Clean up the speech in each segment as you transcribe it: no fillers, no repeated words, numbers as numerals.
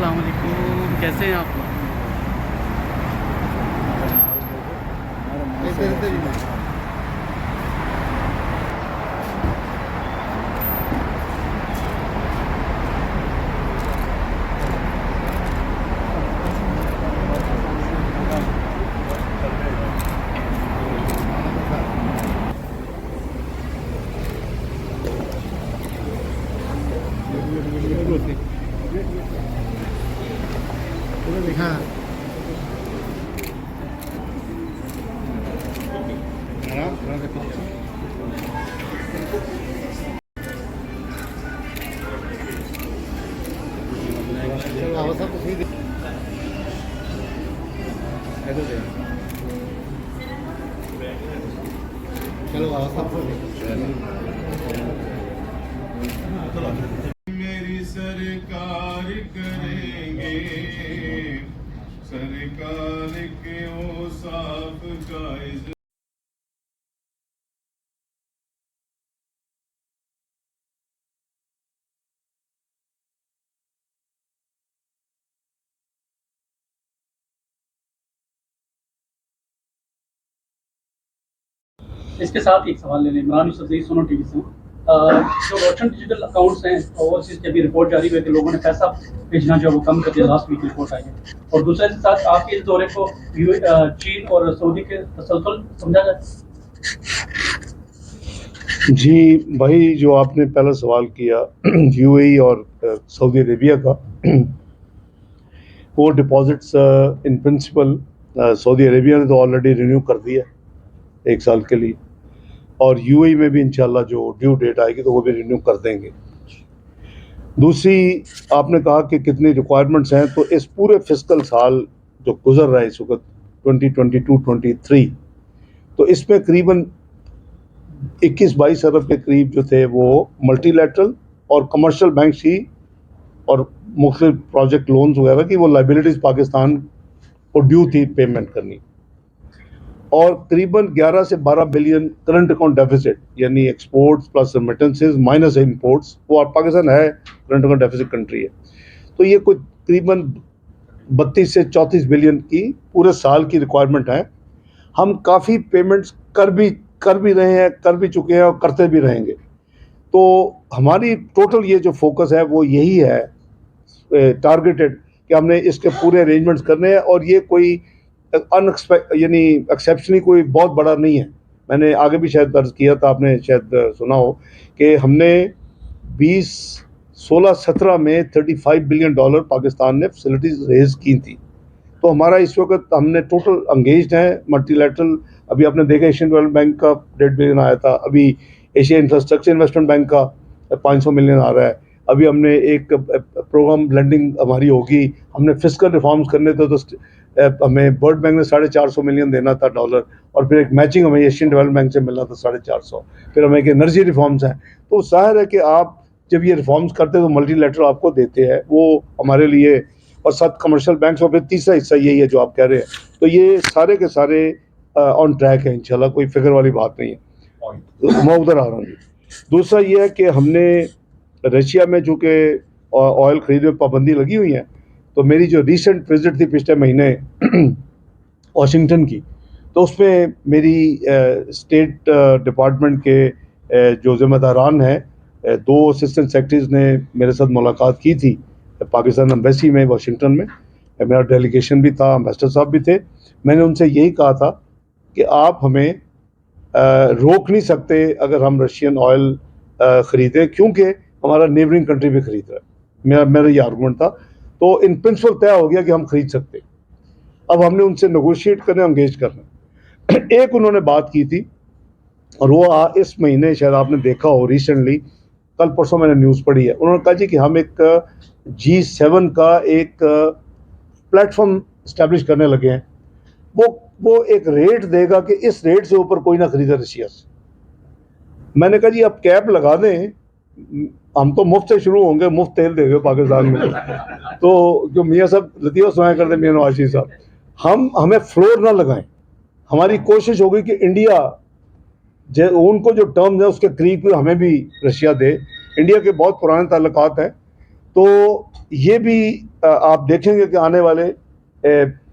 السلام علیکم، کیسے ہیں آپ؟ ہاں میری سرکار کریں گے، سرکار کے اوصاف کا اظہار۔ اس کے ساتھ ایک سوال لے لیں۔ عمران یوسف زئی سونو ٹی وی سے۔ جو روشن ڈیجیٹل اکاؤنٹس ہیں اوورسیز کی ابھی رپورٹ جاری ہوئی کہ لوگوں نے پیسہ بھیجنا جو وہ کم کر دیا، لاسٹ ویک رپورٹ آئی ہے، اور دوسرے کے ساتھ آپ کے اس دورے کو چین اور سعودی کے تسلسل سمجھا جائے؟ جی بھائی، جو آپ نے پہلا سوال کیا یو اے ای اور سعودی عربیہ کا، وہ ڈپازٹس ان پرنسپل سعودی عربیہ نے تو آلریڈی رینیو کر دیا 1 سال کے لیے، اور یو اے ای میں بھی انشاءاللہ جو ڈیو ڈیٹ آئے گی تو وہ بھی رینیو کر دیں گے۔ دوسری، آپ نے کہا کہ کتنی ریکوائرمنٹس ہیں، تو اس پورے فسکل سال جو گزر رہا ہے اس وقت 2022-23، تو اس میں قریباً 21-22 ارب کے قریب جو تھے وہ ملٹی لیٹرل اور کمرشل بینکس کی اور مختلف پروجیکٹ لونز وغیرہ کی وہ لائبلٹیز پاکستان کو ڈیو تھی پیمنٹ کرنی، اور قریباً 11 سے 12 بلین کرنٹ اکاؤنٹ ڈیفیسٹ، یعنی exports plus remittances minus imports, وہ پاکستان ہے کرنٹ اکاؤنٹ ڈیفیسٹ کنٹری ہے، تو یہ کچھ قریباً 32 سے 34 بلین کی پورے سال کی ریکوائرمنٹ ہے۔ ہم کافی پیمنٹس کر بھی رہے ہیں، کر بھی چکے ہیں اور کرتے بھی رہیں گے، تو ہماری ٹوٹل یہ جو فوکس ہے وہ یہی ہے ٹارگیٹڈ کہ ہم نے اس کے پورے ارینجمنٹس کرنے ہیں، اور یہ کوئی یعنی ایکسیپشنلی کوئی بہت بڑا نہیں ہے۔ میں نے آگے بھی شاید درج کیا تھا، آپ نے شاید سنا ہو کہ ہم نے 16-17 میں $35 بلین پاکستان نے فیسلٹیز ریز کی تھی، تو ہمارا اس وقت ہم نے ٹوٹل انگیجڈ ہیں ملٹی لیٹرل۔ ابھی آپ نے دیکھا ایشین ڈیولپمنٹ بینک کا 1.5 بلین آیا تھا، ابھی ایشیا انفراسٹرکچر انویسٹمنٹ بینک کا 500 ملین آ رہا ہے، ابھی ہم نے ایک پروگرام لینڈنگ ہماری ہوگی، ہم نے فسکل ریفارمز کرنے تھے تو ہمیں ورلڈ بینک نے 450 ملین دینا تھا ڈالر، اور پھر ایک میچنگ ہمیں ایشین ڈیولپمنٹ بینک سے ملنا تھا 450، پھر ہمیں ایک انرجی ریفارمز ہیں، تو ظاہر ہے کہ آپ جب یہ ریفارمز کرتے تو ملٹی لیٹرل آپ کو دیتے ہیں، وہ ہمارے لیے، اور 7 کمرشل بینکس، اور پھر تیسرا حصہ یہی ہے جو آپ کہہ رہے ہیں، تو یہ سارے کے سارے آن ٹریک ہے انشاءاللہ، کوئی فکر والی بات نہیں ہے۔ میں ادھر آ رہا ہوں۔ دوسرا یہ ہے کہ ہم نے رشیا میں چونکہ آئل خرید میں پابندی لگی ہوئی ہے، تو میری جو ریسنٹ وزٹ تھی پچھلے مہینے واشنگٹن کی، تو اس میں میری اسٹیٹ ڈپارٹمنٹ کے جو ذمہ داران ہیں، 2 اسسٹنٹ سیکرٹریز نے میرے ساتھ ملاقات کی تھی پاکستان ایمبیسی میں واشنگٹن میں، میرا ڈیلیگیشن بھی تھا، امبیسڈر صاحب بھی تھے۔ میں نے ان سے یہی کہا تھا کہ آپ ہمیں روک نہیں سکتے اگر ہم رشین آئل خریدیں، کیونکہ ہمارا نیبرنگ کنٹری بھی خرید رہا ہے، میرا یہ آرگومنٹ تھا، تو ان پرنسپل طے ہو گیا کہ ہم خرید سکتے۔ اب ہم نے ان سے نیگوشیٹ کرنا، انگیج کرنا۔ ایک انہوں نے بات کی تھی، اور وہ اس مہینے شاید آپ نے دیکھا ہو ریسنٹلی، کل پرسوں میں نے نیوز پڑھی ہے، انہوں نے کہا جی کہ ہم ایک G7 کا ایک پلیٹ فارم اسٹیبلش کرنے لگے ہیں، وہ ایک ریٹ دے گا کہ اس ریٹ سے اوپر کوئی نہ خریدے رشیا سے۔ میں نے کہا جی آپ کیپ لگا دیں، ہم تو مفت سے شروع ہوں گے، مفت تیل دے گے پاکستان میں، تو جو میاں صاحب لطیفہ سنایا کرتے میاں نواز شریف صاحب، ہمیں فلور نہ لگائیں۔ ہماری کوشش ہوگی کہ انڈیا ان کو جو ٹرمز ہیں اس کے قریب ہمیں بھی رشیا دے۔ انڈیا کے بہت پرانے تعلقات ہیں، تو یہ بھی آپ دیکھیں گے کہ آنے والے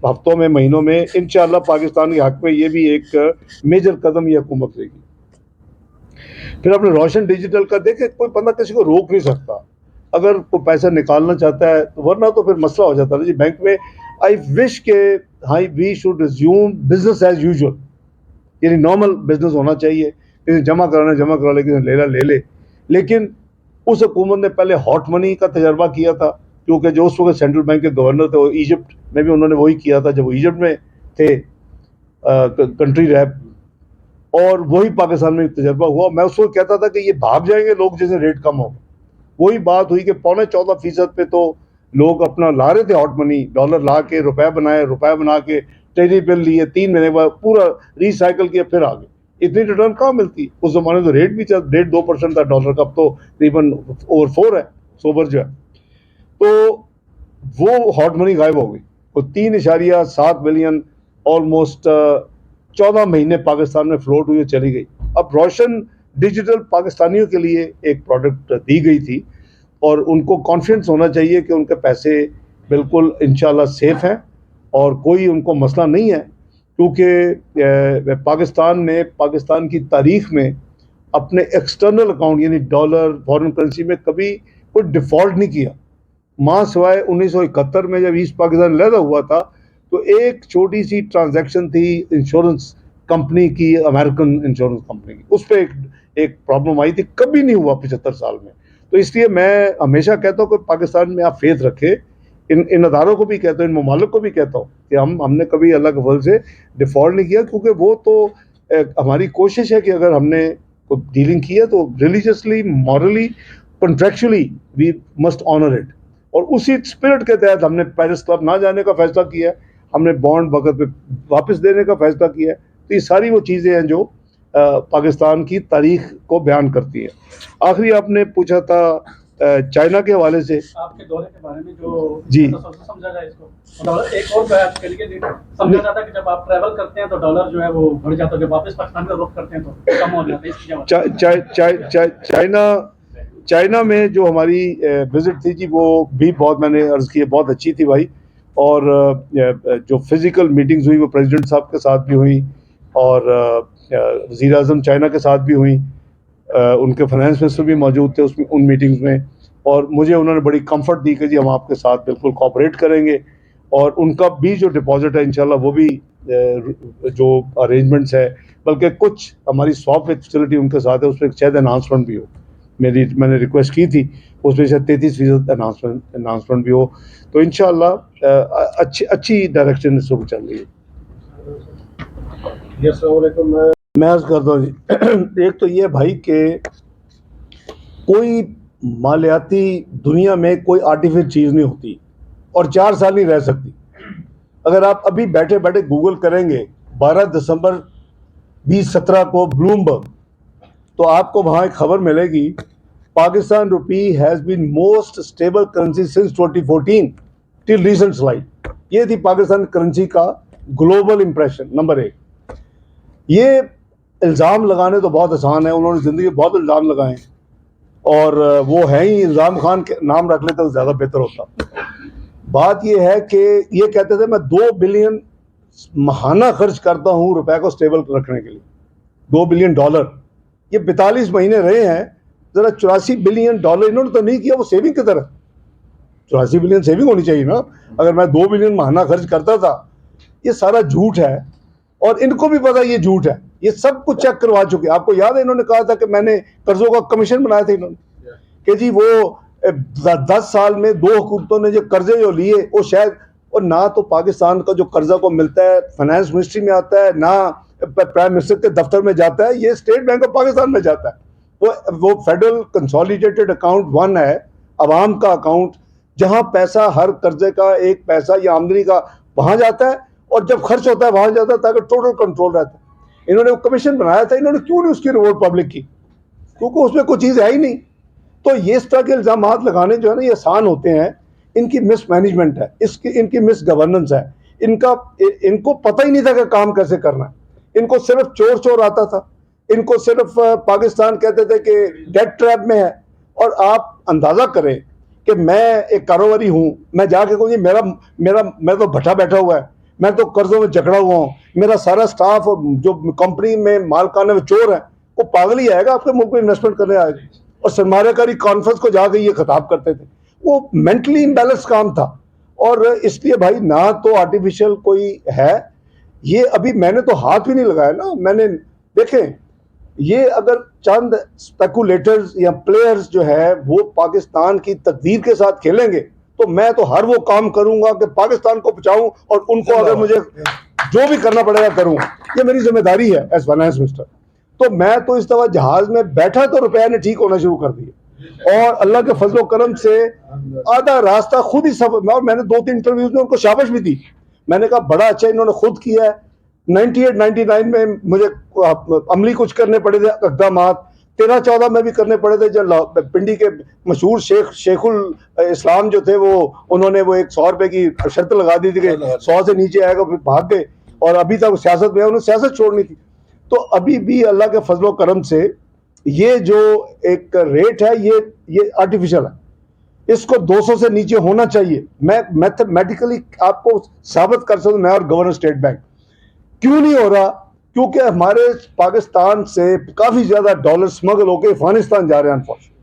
ہفتوں میں مہینوں میں انشاءاللہ پاکستان کے حق میں یہ بھی ایک میجر قدم یہ حکومت لے گی. پھر اپنے روشن ڈیجیٹل کا دیکھیں, کوئی بندہ کسی کو روک نہیں سکتا اگر کوئی پیسہ نکالنا چاہتا ہے, ورنہ تو پھر مسئلہ ہو جاتا ہے جی بینک میں. آئی وش کہ we should resume business as usual, یعنی نارمل بزنس ہونا چاہیے, کسی جمع کرانا جمع کرا لے, کسی لینا لے لے. لیکن اس حکومت نے پہلے ہاٹ منی کا تجربہ کیا تھا, کیونکہ جو اس وقت سینٹرل بینک کے گورنر تھے وہ ایجپٹ میں بھی انہوں نے وہی کیا تھا جب وہ ایجپٹ میں تھے کنٹری ریپ, اور وہی پاکستان میں تجربہ ہوا. میں اس وقت کہتا تھا کہ یہ بھاگ جائیں گے لوگ جیسے ریٹ کم ہو. وہی بات ہوئی کہ 14.25% پہ تو لوگ اپنا لا رہے تھے ہاٹ منی, ڈالر لا کے روپے بنائے, روپے بنا کے ٹریجری بل لیے, 3 مہینے بعد پورا ریسائیکل کیا, پھر آگے. اتنی ریٹرن کہاں ملتی اس زمانے تو ریٹ بھی 1.5-2% تھا ڈالر کا, اب تو تقریباً اوور 4 ہے سوبر جو ہے. تو وہ ہاٹ منی غائب ہو گئی, وہ 3.7 بلین آلموسٹ 14 مہینے پاکستان میں فلوٹ ہوئی چلی گئی. اب روشن ڈیجیٹل پاکستانیوں کے لیے ایک پروڈکٹ دی گئی تھی, اور ان کو کانفیڈنس ہونا چاہیے کہ ان کے پیسے بالکل انشاءاللہ سیف ہیں اور کوئی ان کو مسئلہ نہیں ہے, کیونکہ پاکستان نے پاکستان کی تاریخ میں اپنے ایکسٹرنل اکاؤنٹ یعنی ڈالر فارن کرنسی میں کبھی کوئی ڈیفالٹ نہیں کیا, ماں سوائے 1971 میں جب ایسٹ پاکستان علیحدہ ہوا تھا تو ایک چھوٹی سی ٹرانزیکشن تھی انشورنس کمپنی کی, امریکن انشورنس کمپنی کی, اس پہ ایک پرابلم آئی تھی, کبھی نہیں ہوا 75 سال میں. تو اس لیے میں ہمیشہ کہتا ہوں کہ پاکستان میں آپ فیتھ رکھے, ان اداروں کو بھی کہتا ہوں, ان ممالک کو بھی کہتا ہوں کہ ہم نے کبھی اللہ کے فضل سے ڈیفالٹ نہیں کیا, کیونکہ وہ تو ہماری کوشش ہے کہ اگر ہم نے ڈیلنگ کی ہے تو religiously, morally, contractually we must honour it. اور اسی اسپرٹ کے تحت ہم نے پیرس کلب نہ جانے کا فیصلہ کیا ہے, ہم نے بانڈ وقت پہ واپس دینے کا فیصلہ کیا ہے. تو یہ ساری وہ چیزیں ہیں جو پاکستان کی تاریخ کو بیان کرتی ہے. آخری آپ نے پوچھا تھا چائنا کے حوالے سے, آپ کے دورے کے بارے میں جو جی سمجھا جائے اس کو, ایک اور بات کے لیے سمجھا جاتا ہے کہ جب آپ ٹریول کرتے ہیں تو ڈالر جو ہے وہ بڑھ جاتا ہے, جب واپس پاکستان کا رخ کرتے ہیں تو کم ہو جاتا ہے. چائنا میں جو ہماری وزٹ تھی جی, وہ بھی بہت, میں نے عرض کی, بہت اچھی تھی بھائی. اور جو فزیکل میٹنگز ہوئی وہ پریزیڈنٹ صاحب کے ساتھ بھی ہوئیں, اور وزیر اعظم چائنا کے ساتھ بھی ہوئیں, ان کے فائنانس منسٹر بھی موجود تھے اس میں ان میٹنگز میں, اور مجھے انہوں نے بڑی کمفرٹ دی کہ جی ہم آپ کے ساتھ بالکل کوآپریٹ کریں گے. اور ان کا بھی جو ڈپازٹ ہے انشاءاللہ وہ بھی جو ارینجمنٹس ہے, بلکہ کچھ ہماری سواپ فیسلٹی ان کے ساتھ ہے, اس پہ شاید اناؤنسمنٹ بھی ہو, میں نے ریکویسٹ کی تھی, اس میں شاید 33% اناؤنسمنٹ بھی ہو. تو انشاءاللہ اچھی ڈائریکشن اس وقت چل رہی ہے. السلام علیکم. میں عرض کرتا ہوں جی, ایک تو یہ بھائی کہ کوئی مالیاتی دنیا میں کوئی آرٹیفیشل چیز نہیں ہوتی اور 4 سال نہیں رہ سکتی. اگر آپ ابھی بیٹھے بیٹھے گوگل کریں گے 12 دسمبر 2017 کو بلومبرگ, تو آپ کو وہاں ایک خبر ملے گی, Pakistan rupee has been most stable currency since 2014 till recent slide. یہ تھی پاکستان کرنسی کا گلوبل امپریشن نمبر 1. یہ الزام لگانے تو بہت آسان ہے, انہوں نے زندگی بہت الزام لگائے ہیں, اور وہ ہے ہی, الزام خان کے نام رکھ لیتے تو زیادہ بہتر ہوتا. بات یہ ہے کہ یہ کہتے تھے میں 2 بلین ماہانہ خرچ کرتا ہوں روپے کو اسٹیبل رکھنے کے لیے, $2 بلین. یہ 42 مہینے رہے ہیں, ذرا 84 بلین ڈالر انہوں نے تو نہیں کیا, وہ سیونگ کی طرح. 84 بلین سیونگ ہونی چاہیے نا, اگر میں 2 بلین ماہانہ خرچ کرتا تھا. یہ سارا جھوٹ ہے, اور ان کو بھی پتا یہ جھوٹ ہے, یہ سب کچھ چیک کروا چکے. آپ کو یاد ہے انہوں نے کہا تھا کہ میں نے قرضوں کا کمیشن بنایا تھا انہوں نے, کہ جی وہ 10 سال میں 2 حکومتوں نے جو قرضے جو لیے وہ شاید, اور نہ تو پاکستان کا جو قرضہ کو ملتا ہے فائنانس منسٹری میں آتا ہے, نہ پرائم منسٹر کے دفتر میں جاتا ہے, یہ اسٹیٹ بینک آف پاکستان میں جاتا ہے. وہ فیڈرل کنسالیڈیٹڈ اکاؤنٹ 1 ہے, عوام کا اکاؤنٹ, جہاں پیسہ ہر قرضے کا 1 پیسہ یا آمدنی کا وہاں جاتا ہے, اور جب خرچ ہوتا ہے وہاں جاتا ہے, تاکہ ٹوٹل کنٹرول رہتا ہے. انہوں نے وہ کمیشن بنایا تھا, انہوں نے کیوں نہیں اس کی رپورٹ پبلک کی, کیونکہ اس میں کوئی چیز ہے ہی نہیں. تو یہ اس طرح کے الزامات لگانے جو ہے نا یہ آسان ہوتے ہیں, ان کی مس مینجمنٹ ہے, ان کی مس گورننس ہے, ان کو پتہ ہی نہیں تھا کہ کام کیسے کرنا ہے. ان کو صرف چور آتا تھا, ان کو صرف پاکستان کہتے تھے کہ ڈیٹ ٹریپ میں ہے. اور آپ اندازہ کریں کہ میں ایک کاروباری ہوں, میں جا کے کہوں جی میں تو بھٹا بیٹھا ہوا ہے, میں تو قرضوں میں جکڑا ہوا ہوں, میرا سارا سٹاف اور جو کمپنی میں مالکان وہ چور ہیں, وہ پاگل ہی آئے گا آپ کے ملک میں انویسٹمنٹ کرنے آئے گا. اور سرمایہ کاری کانفرنس کو جا کے یہ خطاب کرتے تھے, وہ مینٹلی امبیلنس کام تھا. اور اس لیے بھائی نہ تو آرٹیفیشل کوئی ہے, یہ ابھی میں نے تو ہاتھ بھی نہیں لگایا نا. میں نے دیکھیں یہ اگر چند اسپیکولیٹرز یا پلیئرز جو ہے وہ پاکستان کی تقدیر کے ساتھ کھیلیں گے تو میں تو ہر وہ کام کروں گا کہ پاکستان کو بچاؤں, اور ان کو اگر مجھے جو بھی کرنا پڑے گا کروں. یہ میری ذمہ داری ہے ایز فائنانس منسٹر. تو میں تو اس دفعہ جہاز میں بیٹھا تو روپیہ نے ٹھیک ہونا شروع کر دیا, اور اللہ کے فضل و کرم سے آدھا راستہ خود ہی سفر. اور میں نے 2-3 انٹرویوز میں ان کو شاباش بھی دی. میں نے کہا بڑا اچھا انہوں نے خود کیا ہے. 98-99 میں مجھے عملی کچھ کرنے پڑے تھے اقدامات, 13-14 میں بھی کرنے پڑے تھے. جب پنڈی کے مشہور شیخ الاسلام جو تھے وہ انہوں نے وہ ایک 100 روپے کی شرط لگا دی تھی کہ 100 سے نیچے آئے گا پھر بھاگ گئے, اور ابھی تک سیاست میں انہوں نے سیاست چھوڑنی تھی. تو ابھی بھی اللہ کے فضل و کرم سے یہ جو ایک ریٹ ہے یہ آرٹیفیشل ہے, اس کو 200 سے نیچے ہونا چاہیے. میں میتھمیٹیکلی آپ کو ثابت کر سکتا ہوں, میں اور گورنر اسٹیٹ بینک. کیوں نہیں ہو رہا؟ کیونکہ ہمارے پاکستان سے کافی زیادہ ڈالر سمگل ہو کے افغانستان جا رہے ہیں. انفارچونیٹلی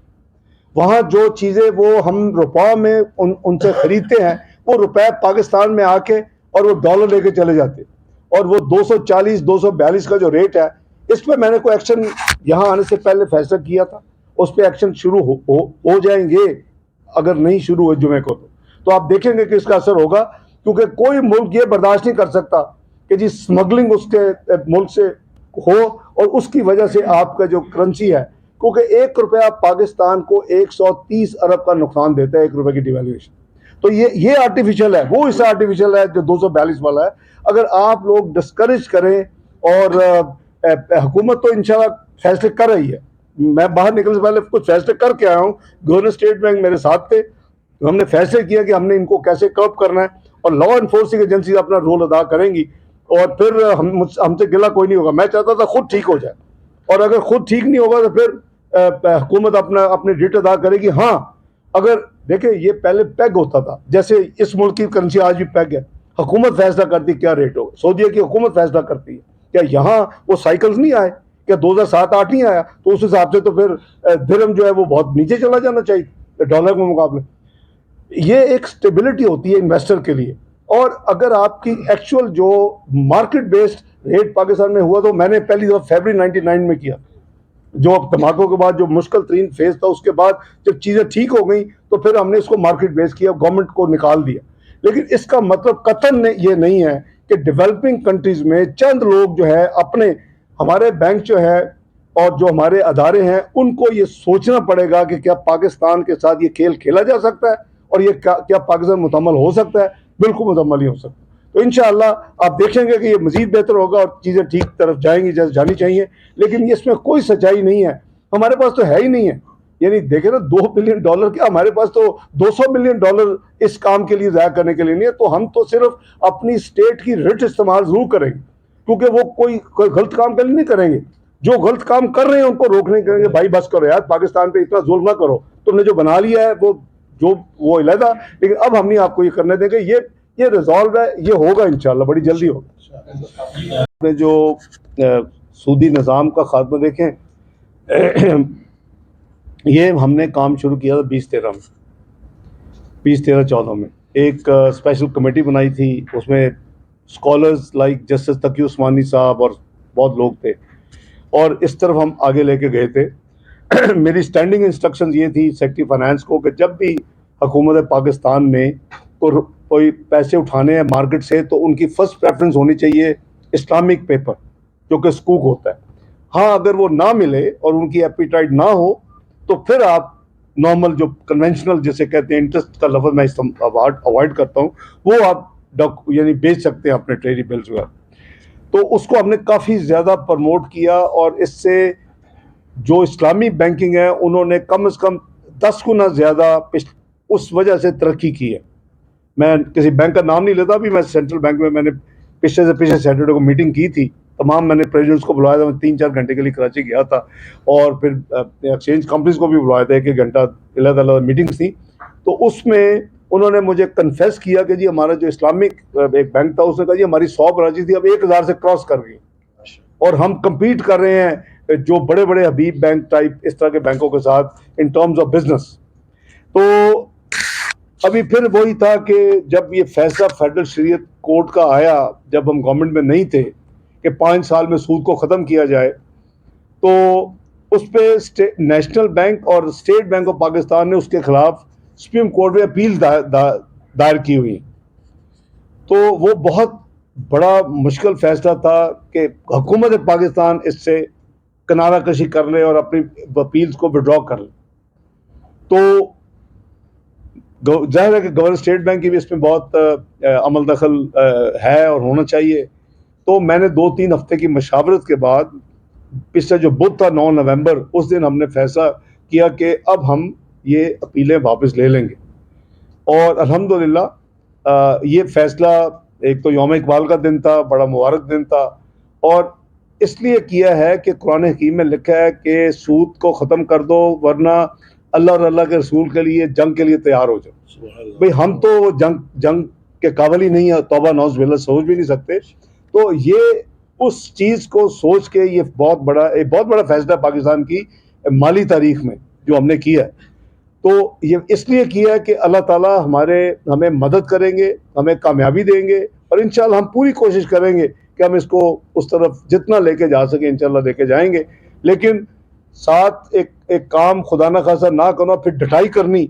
وہاں جو چیزیں وہ ہم روپے میں ان سے خریدتے ہیں, وہ روپے پاکستان میں آ کے اور وہ ڈالر لے کے چلے جاتے ہیں. اور وہ 240-242 کا جو ریٹ ہے, اس پہ میں نے کوئی ایکشن یہاں آنے سے پہلے فیصلہ کیا تھا, اس پہ ایکشن شروع ہو جائیں گے اگر نہیں شروع ہوئے جمعے کو. تو آپ دیکھیں گے کہ اس کا اثر ہوگا, کیونکہ کوئی ملک یہ برداشت نہیں کر سکتا کہ جی سمگلنگ اس کے ملک سے ہو اور اس کی وجہ سے آپ کا جو کرنسی ہے, کیونکہ 1 روپیہ پاکستان کو 130 ارب کا نقصان دیتا ہے 1 روپے کی ڈیویلویشن. تو یہ آرٹیفیشل ہے, وہ اس آرٹیفیشل ہے جو 242 والا ہے. اگر آپ لوگ ڈسکریج کریں, اور حکومت تو انشاءاللہ فیصلے کر رہی ہے, میں باہر نکلنے سے پہلے کچھ فیصلے کر کے آیا ہوں, گورنر اسٹیٹ بینک میرے ساتھ تھے, ہم نے فیصلے کیا کہ ہم نے ان کو کیسے کرب کرنا ہے, اور لا انفورسنگ ایجنسی اپنا رول ادا کریں گی, اور پھر ہم سے گلہ کوئی نہیں ہوگا. میں چاہتا تھا خود ٹھیک ہو جائے, اور اگر خود ٹھیک نہیں ہوگا تو پھر حکومت اپنے ڈیٹ ادا کرے گی. ہاں اگر دیکھیں یہ پہلے پیگ ہوتا تھا, جیسے اس ملک کی کرنسی آج بھی پیگ ہے, حکومت فیصلہ کرتی کیا ریٹ ہوگا. سعودیہ کی حکومت فیصلہ کرتی ہے. کیا یہاں وہ سائیکلز نہیں آئے؟ کیا 2007-8 نہیں آیا؟ تو اس حساب سے تو پھر درہم جو ہے وہ بہت نیچے چلا جانا چاہیے ڈالر کے مقابلے. یہ ایک سٹیبلٹی ہوتی ہے انویسٹر کے لیے. اور اگر آپ کی ایکچوئل جو مارکیٹ بیسڈ ریٹ پاکستان میں ہوا, تو میں نے پہلی دفعہ فیبرری 99 میں کیا, جو دھماکوں کے بعد جو مشکل ترین فیز تھا. اس کے بعد جب چیزیں ٹھیک ہو گئیں تو پھر ہم نے اس کو مارکیٹ بیس کیا, گورنمنٹ کو نکال دیا. لیکن اس کا مطلب قطعاً یہ نہیں ہے کہ ڈیولپنگ کنٹریز میں چند لوگ جو ہے اپنے, ہمارے بینک جو ہے اور جو ہمارے ادارے ہیں ان کو یہ سوچنا پڑے گا کہ کیا پاکستان کے ساتھ یہ کھیل کھیلا جا سکتا ہے, اور یہ کیا پاکستان مکمل ہو سکتا ہے. بالکل مکمل ہی ہو سکتا ہے. تو انشاءاللہ آپ دیکھیں گے کہ یہ مزید بہتر ہوگا اور چیزیں ٹھیک طرف جائیں گی جیسے جانی چاہیے. لیکن اس میں کوئی سچائی نہیں ہے, ہمارے پاس تو ہے ہی نہیں ہے. یعنی دیکھیں نا $2 بلین کیا, ہمارے پاس تو $200 ملین اس کام کے لیے ضائع کرنے کے لیے نہیں ہے. تو ہم تو صرف اپنی اسٹیٹ کی رٹ استعمال ضرور کریں گے, کیونکہ وہ کوئی غلط کام کے لیے نہیں کریں گے. جو غلط کام کر رہے ہیں ان کو روکنے کے لیے بھائی بس کرو یار, پاکستان پہ اتنا ظلم نہ کرو, تم نے جو بنا لیا ہے وہ علیحدہ, لیکن اب ہم نہیں آپ کو یہ کرنے دیں گے. یہ ریزالو ہے, یہ ہوگا انشاءاللہ, بڑی جلدی ہوگا. آپ نے جو سودی نظام کا خاتمہ دیکھیں, یہ ہم نے کام شروع کیا تھا 2013-14 میں. ایک اسپیشل کمیٹی بنائی تھی, اس میں scholars like justice Taqi Usmani صاحب اور بہت لوگ تھے, اور اس طرف ہم آگے لے کے گئے تھے. میری اسٹینڈنگ انسٹرکشنز یہ تھی سیکرٹری فائنانس کو کہ جب بھی حکومت پاکستان نے کوئی پیسے اٹھانے ہیں مارکیٹ سے, تو ان کی فرسٹ پریفرنس ہونی چاہیے اسلامک پیپر جو کہ سکوک ہوتا ہے. ہاں اگر وہ نہ ملے اور ان کی ایپیٹائٹ نہ ہو تو پھر آپ نارمل جو کنونشنل جسے کہتے ہیں انٹرسٹ کا لفظ میں اوائڈ کرتا ہوں, وہ آپ یعنی بیچ سکتے ہیں اپنے ٹریڈی بلز وغیرہ. تو اس کو ہم نے کافی زیادہ پروموٹ کیا, اور اس سے جو اسلامی بینکنگ ہے انہوں نے کم از کم 10 گنا زیادہ اس وجہ سے ترقی کی ہے. میں کسی بینک کا نام نہیں لیتا, ابھی میں سینٹرل بینک میں نے پچھلے سیٹرڈے کو میٹنگ کی تھی. تمام میں نے پریزیڈنٹس کو بلایا تھا, میں 3-4 گھنٹے کے لیے کراچی گیا تھا, اور پھر ایکسچینج کمپنیز کو بھی بلایا تھا, 1 گھنٹہ علیحدہ میٹنگس تھیں. تو اس میں انہوں نے مجھے کنفیس کیا کہ جی ہمارا جو اسلامک ایک بینک تھا اس نے کہا جی ہماری 100 برانچیں تھی اب 1000 سے کراس کر گئی اور ہم کمپیٹ کر رہے ہیں جو بڑے بڑے حبیب بینک ٹائپ اس طرح کے بینکوں کے ساتھ ان ٹرمز آف بزنس. تو ابھی پھر وہی تھا کہ جب یہ فیصلہ فیڈرل شریعت کورٹ کا آیا جب ہم گورنمنٹ میں نہیں تھے کہ 5 سال میں سود کو ختم کیا جائے, تو اس پہ نیشنل بینک اور اسٹیٹ بینک آف پاکستان نے اس کے خلاف سپریم کورٹ میں اپیل دائر کی ہوئی. تو وہ بہت بڑا مشکل فیصلہ تھا کہ حکومت پاکستان اس سے کنارہ کشی کر لے اور اپنی اپیلز کو وڈرا کر لے. تو ظاہر ہے کہ گورنر اسٹیٹ بینک کی بھی اس میں بہت عمل دخل ہے اور ہونا چاہیے. تو میں نے 2-3 ہفتے کی مشاورت کے بعد پچھلا جو بدھ تھا 9 نومبر اس دن ہم نے فیصلہ کیا کہ اب ہم یہ اپیلیں واپس لے لیں گے. اور الحمدللہ یہ فیصلہ ایک تو یوم اقبال کا دن تھا, بڑا مبارک دن تھا, اور اس لیے کیا ہے کہ قرآن حکیم میں لکھا ہے کہ سود کو ختم کر دو ورنہ اللہ اور اللہ کے رسول کے لیے جنگ کے لیے تیار ہو جاؤ. بھئی ہم تو جنگ کے قابل ہی نہیں ہے, توبہ نعوذ باللہ, سوچ بھی نہیں سکتے. تو یہ اس چیز کو سوچ کے یہ بہت بڑا فیصلہ پاکستان کی مالی تاریخ میں جو ہم نے کیا ہے. تو یہ اس لیے کیا ہے کہ اللہ تعالیٰ ہمیں مدد کریں گے, ہمیں کامیابی دیں گے, اور انشاءاللہ ہم پوری کوشش کریں گے کہ ہم اس کو اس طرف جتنا لے کے جا سکیں انشاءاللہ لے کے جائیں گے. لیکن ساتھ ایک کام خدا نہ خاصا نہ کرنا پھر ڈٹائی کرنی,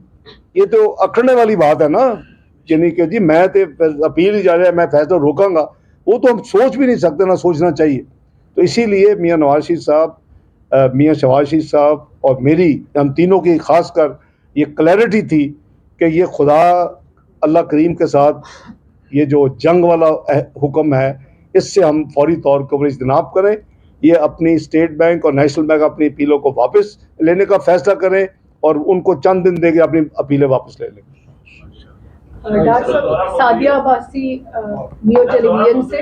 یہ تو اکڑنے والی بات ہے نا. یعنی کہ جی میں تو اپیل ہی جا رہا ہے, میں فیصلہ روکاں گا, وہ تو ہم سوچ بھی نہیں سکتے, نہ سوچنا چاہیے. تو اسی لیے میاں نواز شریف صاحب, میاں شہباز شریف صاحب اور میری, ہم تینوں کی خاص کر یہ کلیئرٹی تھی کہ یہ خدا اللہ کریم کے ساتھ یہ جو جنگ والا حکم ہے اس سے ہم فوری طور پر اجتناب کریں. یہ اپنی اسٹیٹ بینک اور نیشنل بینک اپنی اپیلوں کو واپس لینے کا فیصلہ کریں اور ان کو چند دن دے کے اپنی اپیلیں واپس لے لیں. ڈاکٹر صاحب, سعدیہ عباسی نیو ٹیلی ویژن سے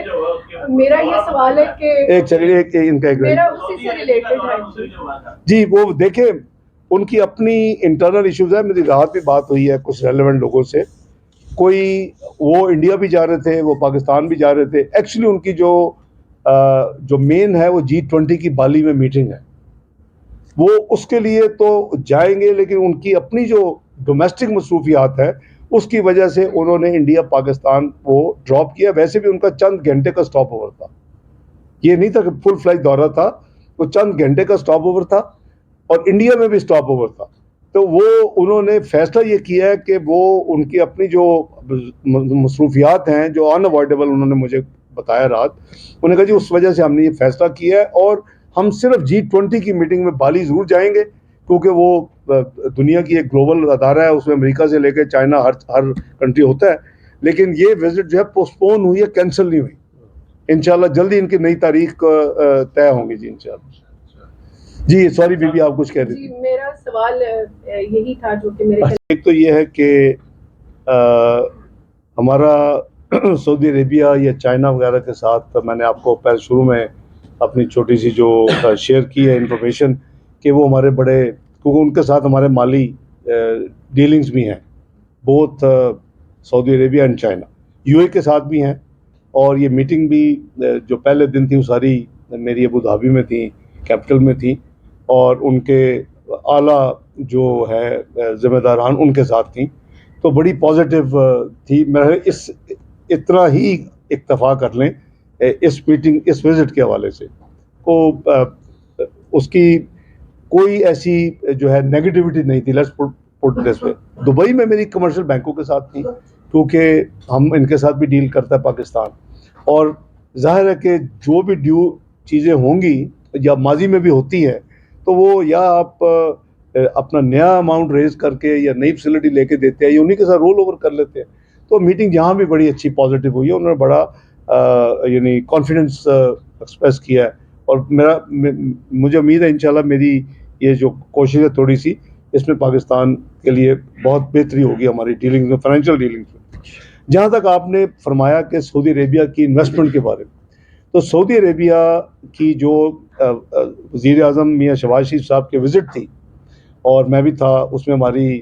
میرا یہ سوال ہے کہ میرا اسی سے ریلیٹڈ ہے جی. وہ دیکھیں ان کی اپنی انٹرنل ایشوز ہیں. میری رات بھی بات ہوئی ہے کچھ ریلیونٹ لوگوں سے, کوئی وہ انڈیا بھی جا رہے تھے, وہ پاکستان بھی جا رہے تھے. ایکچولی ان کی جو مین ہے وہ G20 کی بالی میں میٹنگ ہے, وہ اس کے لیے تو جائیں گے, لیکن ان کی اپنی جو ڈومیسٹک مصروفیات ہے اس کی وجہ سے انہوں نے انڈیا پاکستان کو ڈراپ کیا. ویسے بھی ان کا چند گھنٹے کا سٹاپ اوور تھا, یہ نہیں تھا کہ فل فلائٹ دورہ تھا, وہ چند گھنٹے کا سٹاپ اوور تھا اور انڈیا میں بھی سٹاپ اوور تھا. تو وہ انہوں نے فیصلہ یہ کیا ہے کہ وہ ان کی اپنی جو مصروفیات ہیں جو ان اوائڈیبل, انہوں نے مجھے بتایا رات, انہوں نے کہا جی اس وجہ سے ہم نے یہ فیصلہ کیا ہے اور ہم صرف G20 کی میٹنگ میں بالی ضرور جائیں گے کیونکہ وہ دنیا کی ایک گلوبل ادارہ ہے, اس میں امریکہ سے لے کے چائنا ہر کنٹری ہوتا ہے. لیکن یہ وزٹ جو ہے پوسٹ پون ہوئی ہے, کینسل نہیں ہوئی. انشاءاللہ جلدی ان کی نئی تاریخ طے ہوں گی. جی انشاءاللہ. جی سوری بی بی, آپ کچھ کہہ رہی تھی. جی میرا سوال یہی تھا جو کہ میرے ایک تو یہ ہے کہ ہمارا سعودی عربیہ یا چائنا وغیرہ کے ساتھ, میں نے آپ کو پہلے شروع میں اپنی چھوٹی سی جو شیئر کی ہے انفارمیشن کہ وہ ہمارے بڑے, کیونکہ ان کے ساتھ ہمارے مالی ڈیلنگز بھی ہیں, both Saudi Arabia and China, UAE کے ساتھ بھی ہیں. اور یہ میٹنگ بھی جو پہلے دن تھی وہ ساری میری ابو ظہبی میں تھیں, کیپٹل میں تھیں, اور ان کے اعلیٰ جو ہے ذمہ داران ان کے ساتھ تھیں. تو بڑی پازیٹیو تھی. میں اتنا ہی اکتفا کر لیں اس میٹنگ, اس وزٹ کے حوالے سے, کو اس کی کوئی ایسی جو ہے نیگیٹیوٹی نہیں تھی. Let's put this way. Dubai میں میری کمرشل بینکوں کے ساتھ تھی کیونکہ ہم ان کے ساتھ بھی ڈیل کرتا ہے پاکستان, اور ظاہر ہے کہ جو بھی ڈیو چیزیں ہوں گی یا ماضی میں بھی ہوتی ہیں تو وہ یا آپ اپنا نیا اماؤنٹ ریز کر کے یا نئی فیسلٹی لے کے دیتے ہیں یا انہیں کے ساتھ رول اوور کر لیتے ہیں. تو میٹنگ جہاں بھی بڑی اچھی پازیٹیو ہوئی ہے, انہوں نے بڑا یعنی کانفیڈنس ایکسپریس کیا ہے, اور مجھے امید ہے انشاءاللہ میری یہ جو کوشش ہے تھوڑی سی, اس میں پاکستان کے لیے بہت بہتری ہوگی ہماری ڈیلنگ میں, فائنینشیل ڈیلنگ میں. جہاں تک آپ نے فرمایا کہ سعودی عربیہ کی انویسٹمنٹ کے بارے میں, تو سعودی عربیہ کی جو وزیر اعظم میاں شہباز شریف صاحب کی وزٹ تھی اور میں بھی تھا, اس میں ہماری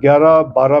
11-12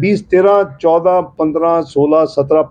20, 13, 14, 15, 16, 17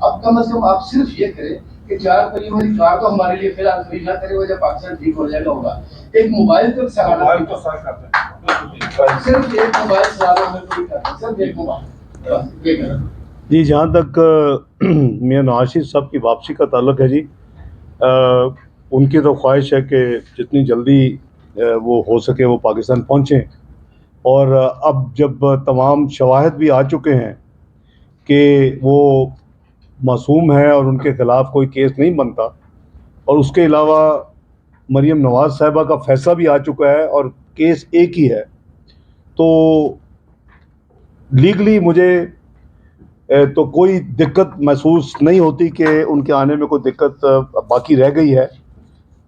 اب کم از کم آپ صرف یہ کریں کہ 4 پہیوں والی کار تو ہمارے لیے فی الحال فری نہ کرے, وہ جب پاکستان ٹھیک ہو جائے گا ہوگا. ایک موبائل تک سرانا, صرف ایک موبائل سرانا ہمیں فری کرنا, صرف ایک موبائل یہ کرنا. جی جہاں تک میاں نواز شریف صاحب کی واپسی کا تعلق ہے جی, ان کی تو خواہش ہے کہ جتنی جلدی وہ ہو سکے وہ پاکستان پہنچیں, اور اب جب تمام شواہد بھی آ چکے ہیں کہ وہ معصوم ہیں اور ان کے خلاف کوئی کیس نہیں بنتا, اور اس کے علاوہ مریم نواز صاحبہ کا فیصلہ بھی آ چکا ہے اور کیس ایک ہی ہے, تو لیگلی مجھے تو کوئی دقت محسوس نہیں ہوتی کہ ان کے آنے میں کوئی دقت باقی رہ گئی ہے,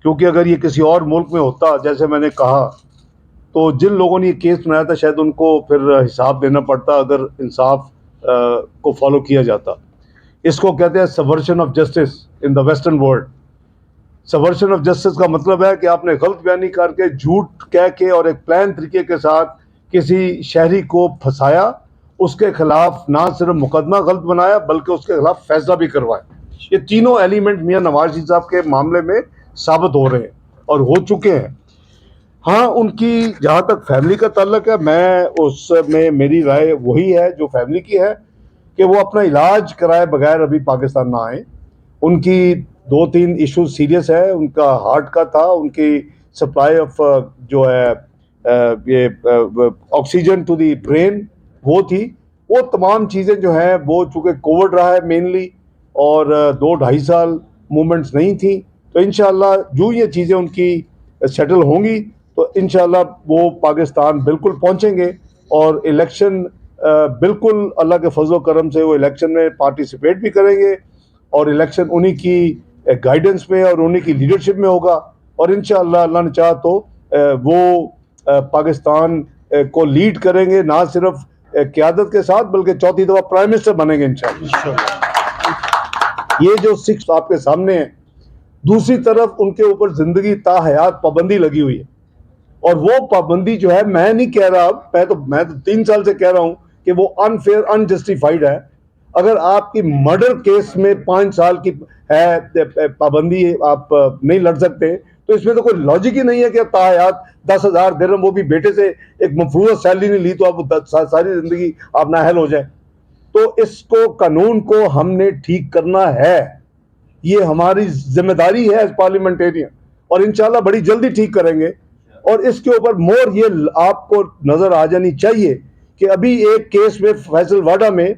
کیونکہ اگر یہ کسی اور ملک میں ہوتا جیسے میں نے کہا تو جن لوگوں نے یہ کیس بنایا تھا شاید ان کو پھر حساب دینا پڑتا اگر انصاف کو فالو کیا جاتا. اس کو کہتے ہیں subversion of justice in the western world. Subversion of justice کا مطلب ہے کہ آپ نے غلط بیانی کر کے, جھوٹ کہہ کے اور ایک پلان طریقے کے ساتھ کسی شہری کو پھنسایا, اس کے خلاف نہ صرف مقدمہ غلط بنایا بلکہ اس کے خلاف فیصلہ بھی کروایا. یہ تینوں ایلیمنٹ میاں نواز شریف صاحب کے معاملے میں ثابت ہو رہے ہیں اور ہو چکے ہیں. ہاں ان کی جہاں تک فیملی کا تعلق ہے, میں اس میں میری رائے وہی ہے جو فیملی کی ہے کہ وہ اپنا علاج کرائے بغیر ابھی پاکستان نہ آئیں. ان کی 2-3 ایشوز سیریس ہے, ان کا ہارٹ کا تھا, ان کی سپلائی آف جو ہے یہ آکسیجن ٹو دی برین وہ تھی, وہ تمام چیزیں جو ہیں وہ چونکہ کووڈ رہا ہے مینلی اور 2-2.5 سال موومنٹس نہیں تھیں, تو انشاءاللہ جو یہ چیزیں ان کی سیٹل ہوں گی تو انشاءاللہ وہ پاکستان بالکل پہنچیں گے, اور الیکشن بالکل اللہ کے فضل و کرم سے وہ الیکشن میں پارٹیسپیٹ بھی کریں گے, اور الیکشن انہی کی گائیڈنس میں اور انہی کی لیڈرشپ میں ہوگا, اور انشاءاللہ اللہ نے چاہا تو وہ پاکستان کو لیڈ کریں گے, نہ صرف قیادت کے ساتھ بلکہ چوتھی دفعہ پرائم منسٹر بنیں گے انشاءاللہ. یہ جو 6 آپ کے سامنے ہیں, دوسری طرف ان کے اوپر زندگی تا حیات پابندی لگی ہوئی ہے, اور وہ پابندی جو ہے میں نہیں کہہ رہا, میں تو 3 سال سے کہہ رہا ہوں کہ وہ انفیئر انجسٹیفائڈ ہے. اگر آپ کی مرڈر کیس میں 5 سال کی ہے پابندی, آپ نہیں لڑ سکتے, تو اس میں تو کوئی لاجک ہی نہیں ہے کہ تا حیات 10,000 درہم وہ بھی بیٹے سے ایک مفروضہ سیلری نہیں لی تو آپ ساری زندگی آپ نااہل ہو جائیں. تو اس کو قانون کو ہم نے ٹھیک کرنا ہے, یہ ہماری ذمہ داری ہے ایز پارلیمنٹیرین, اور انشاءاللہ بڑی جلدی ٹھیک کریں گے. اور اس کے اوپر مور یہ آپ کو نظر آ جانی چاہیے کہ ابھی ایک کیس میں فیصل واڈا میں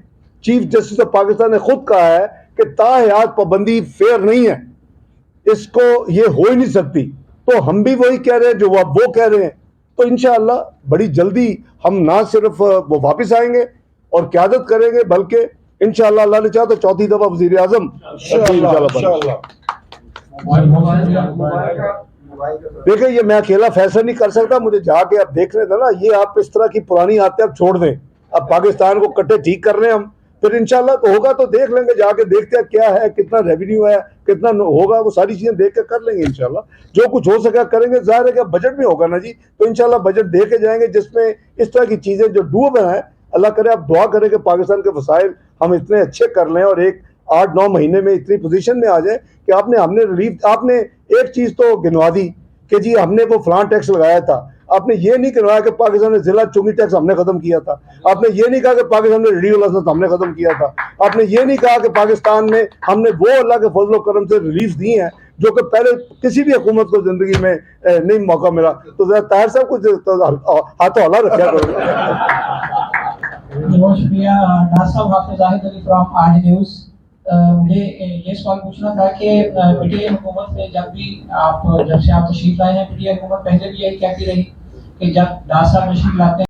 چیف جسٹس آف پاکستان نے خود کہا ہے کہ تا حیات پابندی فیئر نہیں ہے, اس کو یہ ہو ہی نہیں سکتی. تو ہم بھی وہی کہہ رہے ہیں جو وہ کہہ رہے ہیں, تو انشاءاللہ بڑی جلدی ہم نہ صرف وہ واپس آئیں گے اور قیادت کریں گے بلکہ انشاءاللہ اللہ نے چاہا تو چوتھی دفعہ وزیر اعظم دیکھیں. یہ میں اکیلا فیصلہ نہیں کر سکتا, مجھے جا کے اب دیکھنے تھا نا, یہ آپ اس طرح کی پرانی عادتیں اب چھوڑ دیں, اب پاکستان کو کٹے ٹھیک کر رہے ہیں ہم, پھر انشاءاللہ تو ہوگا تو دیکھ لیں گے, جا کے دیکھتے ہیں کیا ہے, کتنا ریونیو ہے, کتنا ہوگا, وہ ساری چیزیں دیکھ کے کر لیں گے انشاءاللہ. جو کچھ ہو سکا کریں گے. ظاہر ہے کہ بجٹ میں ہوگا نا جی, تو انشاءاللہ بجٹ دے کے جائیں گے جس میں اس طرح کی چیزیں جو ڈوبل ہیں. اللہ کرے آپ دعا کریں کہ پاکستان کے وسائل ہم اتنے اچھے کر لیں اور ایک 8-9 مہینے میں اتنی پوزیشن میں آ جائیں کہ ہم نے ریلیف. آپ نے ایک چیز تو گنوا دی کہ جی ہم نے وہ فلاں ٹیکس لگایا تھا, آپ نے یہ نہیں کروایا کہ پاکستان میں ضلع چنگی ٹیکس ہم نے ختم کیا تھا, آپ نے یہ نہیں کہا کہ پاکستان میں ریڈیو لائسنس ہم نے ختم کیا تھا, آپ نے یہ نہیں کہا کہ پاکستان میں ہم نے وہ اللہ کے فضل و کرم سے ریلیف دی ہیں جو کہ پہلے کسی بھی حکومت کو زندگی میں نہیں موقع ملا. تو ذرا طاہر صاحب کچھ ہاتھوں ہلا رکھا کرو. بہت شکریہ ناز صاحب. حافظ زاہد علی فرام آج نیوز. مجھے یہ سوال پوچھنا تھا کہ پی ٹی آئی حکومت میں جب سے آپ تشریف لائے ہیں, پی ٹی آئی حکومت پہلے بھی یہی کہتی رہی کہ جب ناز صاحب تشریف لاتے ہیں